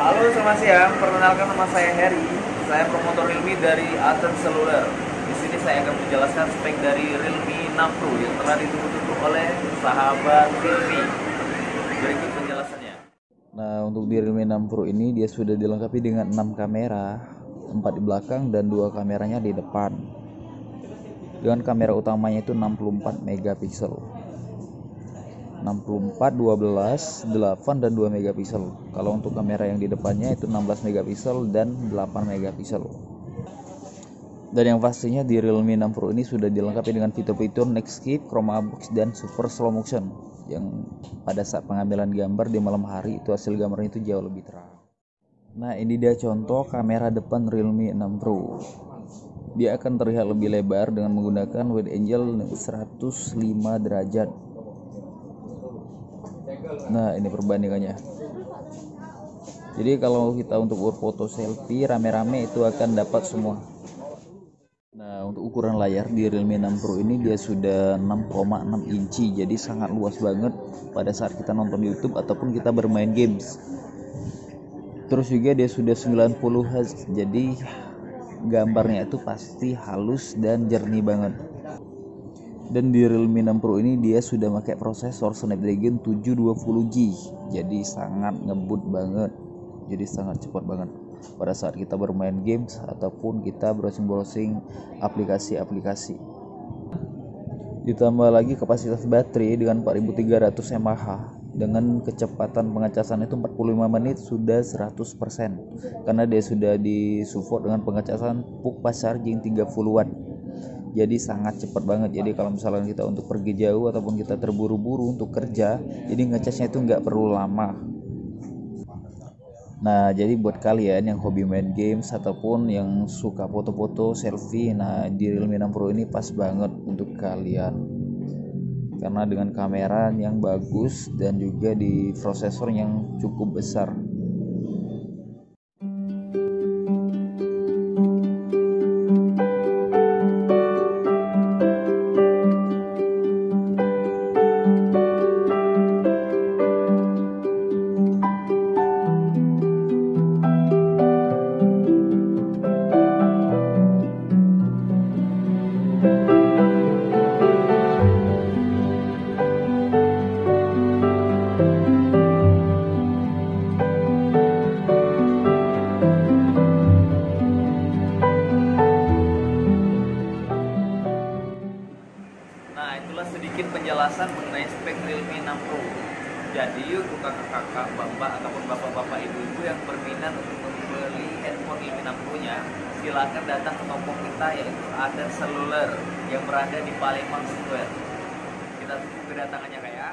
Halo, selamat siang. Perkenalkan, nama saya Heri. Saya promotor Realme dari Aten Seluler. Di sini saya akan menjelaskan spek dari Realme 6 Pro yang telah ditunggu-tunggu oleh sahabat Realme. Berikut penjelasannya. Nah, untuk di Realme 6 Pro ini dia sudah dilengkapi dengan 6 kamera, 4 di belakang dan 2 kameranya di depan. Dengan kamera utamanya itu 64 megapiksel. 64, 12, 8 dan 2 megapiksel. Kalau untuk kamera yang di depannya itu 16 megapiksel dan 8 megapiksel. Dan yang pastinya di Realme 6 Pro ini sudah dilengkapi dengan fitur-fitur Nextkeep, Chroma Box dan Super Slow Motion yang pada saat pengambilan gambar di malam hari itu hasil gambarnya itu jauh lebih terang. Nah, ini dia contoh kamera depan Realme 6 Pro. Dia akan terlihat lebih lebar dengan menggunakan wide angle 105 derajat. Nah, ini perbandingannya. Jadi kalau kita untuk berfoto selfie rame-rame itu akan dapat semua. Nah, untuk ukuran layar di Realme 6 Pro ini dia sudah 6,6 inci, jadi sangat luas banget pada saat kita nonton YouTube ataupun kita bermain games. Terus juga dia sudah 90 Hz, jadi gambarnya itu pasti halus dan jernih banget. Dan di Realme 6 Pro ini dia sudah pakai prosesor Snapdragon 720G, jadi sangat ngebut banget, jadi sangat cepat banget pada saat kita bermain games ataupun kita browsing aplikasi-aplikasi. Ditambah lagi kapasitas baterai dengan 4300 mAh dengan kecepatan pengecasan itu 45 menit sudah 100%, karena dia sudah disupport dengan pengecasan PUK fast charging 30 watt. Jadi sangat cepat banget. Jadi kalau misalnya kita untuk pergi jauh ataupun kita terburu-buru untuk kerja, jadi ngecasnya itu nggak perlu lama. Nah, jadi buat kalian yang hobi main games ataupun yang suka foto-foto selfie, nah di Realme 6 Pro ini pas banget untuk kalian. Karena dengan kamera yang bagus dan juga di prosesor yang cukup besar. Nah, itulah sedikit penjelasan mengenai spek Realme 6 Pro. Jadi untuk kakak-kakak, bapak ataupun bapak-bapak, ibu-ibu yang berminat untuk membeli handphone Realme 6 Pro-nya, silakan datang ke toko kita yaitu Aten Seluler yang berada di Palembang Square. Kita tunggu kedatangannya, Kak ya.